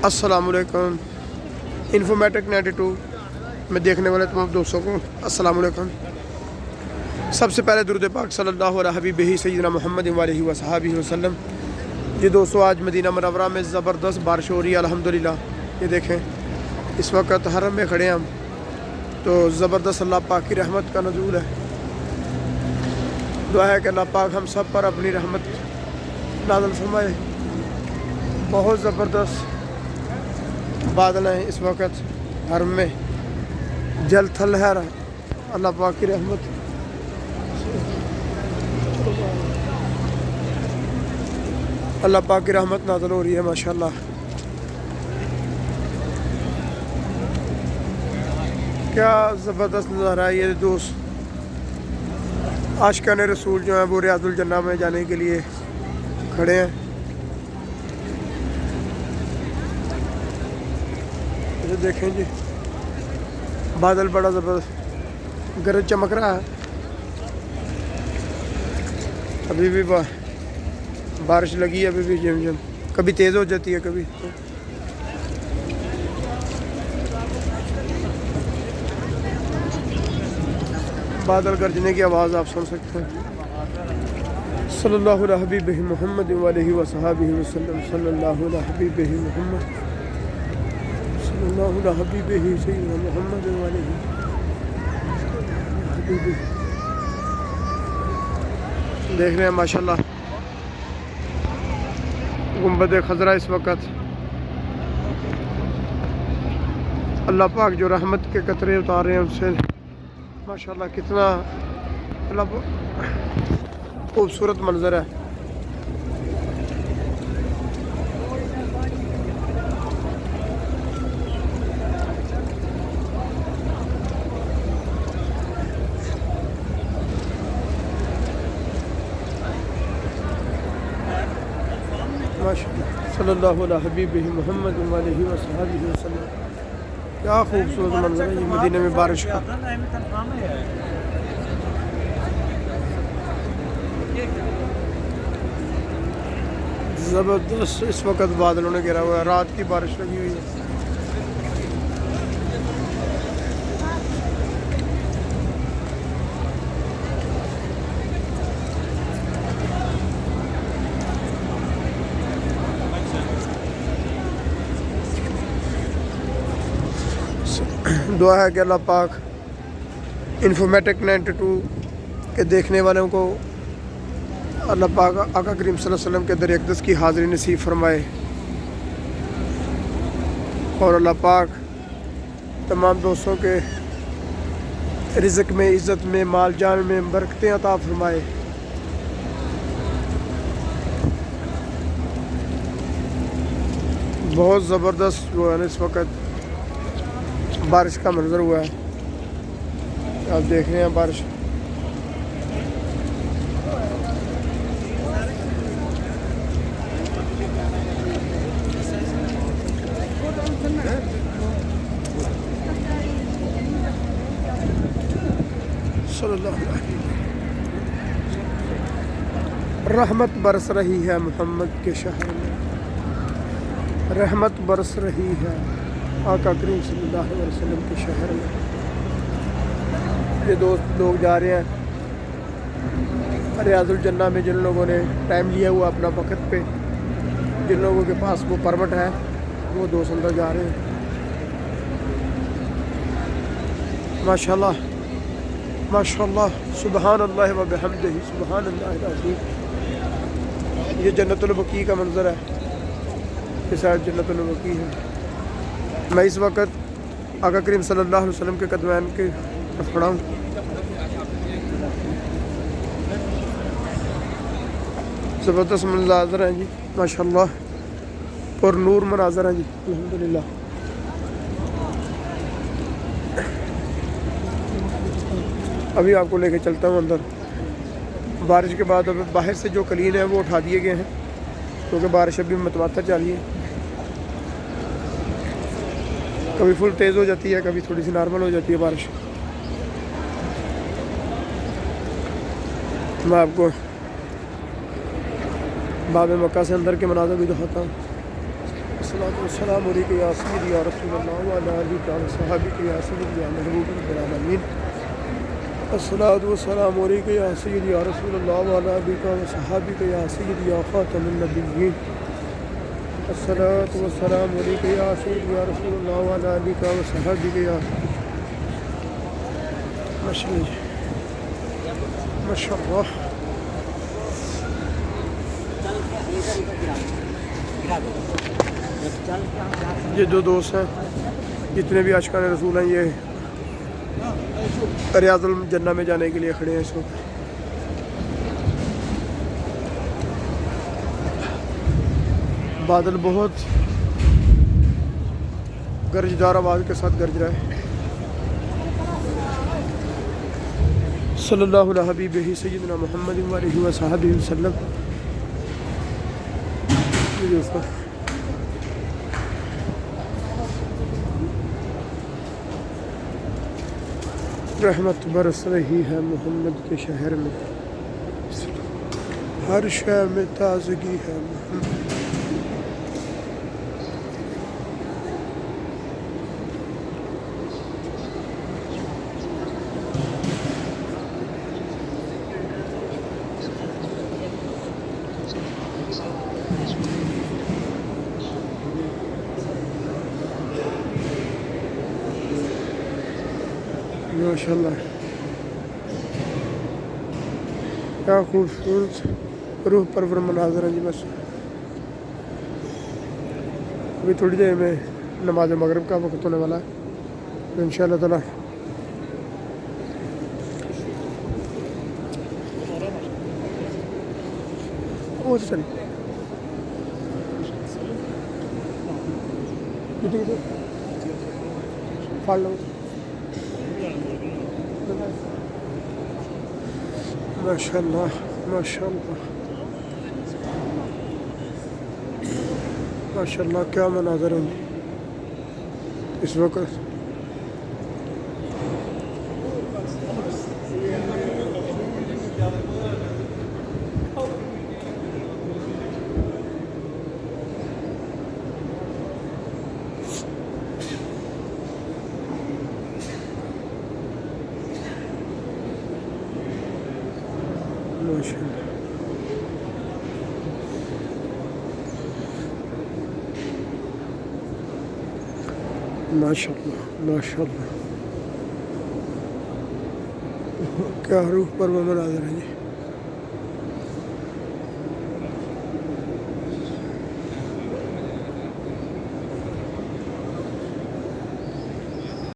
السلام علیکم انفومیٹک 92 میں دیکھنے والے تمام دوستوں کو السلام علیکم۔ سب سے پہلے درود پاک صلی اللہ علیہ حبیبہ سیدنا محمد علیہ وصحبہ وسلم۔ یہ دوستو آج مدینہ منورہ میں زبردست بارش ہو رہی ہے الحمدللہ۔ یہ دیکھیں اس وقت حرم میں کھڑے ہیں ہم، تو زبردست اللہ پاک کی رحمت کا نزول ہے۔ دعا ہے کہ اللہ پاک ہم سب پر اپنی رحمت نازل فرمائے۔ بہت زبردست بادل ہیں اس وقت حرم میں، جل تھل ہے اللہ پاک کی رحمت۔ اللہ پاک کی رحمت نازل ہو رہی ہے ماشاءاللہ۔ کیا زبردست نظارہ ہے یہ دوست۔ عاشقان رسول جو ہیں وہ ریاض الجنہ میں جانے کے لیے کھڑے ہیں۔ یہ دیکھیں جی بادل بڑا زبردست گرج چمک رہا ہے۔ ابھی بھی بارش لگی ہے، ابھی بھی جم جم، کبھی تیز ہو جاتی ہے کبھی۔ بادل گرجنے کی آواز آپ سن سکتے ہیں۔ صلی اللہ علیہ حبیبہ محمد علیہ وصحبہ وسلم۔ صلی اللہ علیہ حبیبہ محمد، صلی اللہ علیہ حبیبہ سیدنا محمد علیہ حبیبہ۔ دیکھ رہے ہیں ماشاءاللہ گنبد خضرا اس وقت اللہ پاک جو رحمت کے قطرے اتار رہے ہیں ان سے ماشاءاللہ کتنا خوبصورت منظر ہے۔ ماشاءاللہ صلی اللہ علیہ حبیبہ محمد علیہ وصحبہ وسلم۔ کیا خوبصورت منظر ہے یہ مدینہ میں بارش کا۔ زبردست اس وقت بادلوں نے گھیرا ہوا ہے، رات کی بارش لگی ہوئی ہے۔ دعا ہے کہ اللہ پاک انفومیٹک 92 کے دیکھنے والوں کو اللہ پاک آقا کریم صلی اللہ علیہ وسلم کے در اقدس کی حاضری نصیب فرمائے، اور اللہ پاک تمام دوستوں کے رزق میں، عزت میں، مال جان میں برکتیں عطا فرمائے۔ بہت زبردست جو ہے اس وقت بارش کا منظر ہوا ہے، آپ دیکھ رہے ہیں بارش۔ صلی اللہ علیہ وسلم۔ رحمت برس رہی ہے محمد کے شہر میں، رحمت برس رہی ہے آقا کریم صلی اللہ علیہ وسلم کے شہر میں۔ یہ دوست لوگ جا رہے ہیں ریاض الجنہ میں، جن لوگوں نے ٹائم لیا ہوا اپنا وقت پہ، جن لوگوں کے پاس وہ پرمٹ ہے، وہ دوست اندر جا رہے ہیں۔ ماشاءاللہ ماشاءاللہ سبحان اللہ و بحمدہ سبحان اللہ العظیم۔ یہ جنت البقیع کا منظر ہے، اس سائڈ جنت البقیع ہے۔ میں اس وقت آقا کریم صلی اللہ علیہ وسلم کے قدمین کے طرف کھڑا ہوں۔ زبردست مناظر ہیں جی ماشاءاللہ، اور نور مناظر ہیں جی الحمدللہ۔ ابھی آپ کو لے کے چلتا ہوں اندر۔ بارش کے بعد اب باہر سے جو قلین ہیں وہ اٹھا دیے گئے ہیں، کیونکہ بارش ابھی متواتر چل رہی ہے، کبھی فل تیز ہو جاتی ہے، کبھی تھوڑی سی نارمل ہو جاتی ہے بارش۔ میں آپ کو باب مکہ سے اندر کے مناظر بھی دکھاتا ہوں۔ السلام والسلام علیکم یا سیدی یا رسول اللہ وعلی آلہ وصحبہ یا سیدی یا محبوب رب العالمین الصلاۃ والسلام علیکم یا سیدی یا رسول اللہ وعلی آلہ وصحبہ یا سیدی یا خاتم النبیین الصلاۃ والسلام علیکم یا سیدی یا رسول اللہ وعلی آلہ وصحبہ یا ماشاء اللہ. یہ دو دوست ہیں جتنے بھی عاشقان رسول ہیں، یہ ریاض الجنہ میں جانے کے لیے کھڑے ہیں اس وقت. بادل بہت گرجدار آواز کے ساتھ گرج رہا ہے. صلی اللہ علیہ حبیبہ سیدنا محمد وآلہ وصحبہ وسلم. رحمت برس رہی ہے محمد کے شہر میں، ہر شے میں تازگی ہے محمد. ماشاء اللہ کیا خوبصورت روح پرور مناظر ہیں جی. بس ابھی تھوڑی دیر میں نماز مغرب کا وقت ہونے والا ہے، تو انشاءاللہ تعالیٰ پھاڑ لو. ماشاء اللہ ماشاء اللہ ماشاء اللہ کیا مناظر ہیں اس وقت. ماشاء اللہ ماشاء اللہ ماشاء اللہ کیا روح پر وہ مناظر ہیں جی.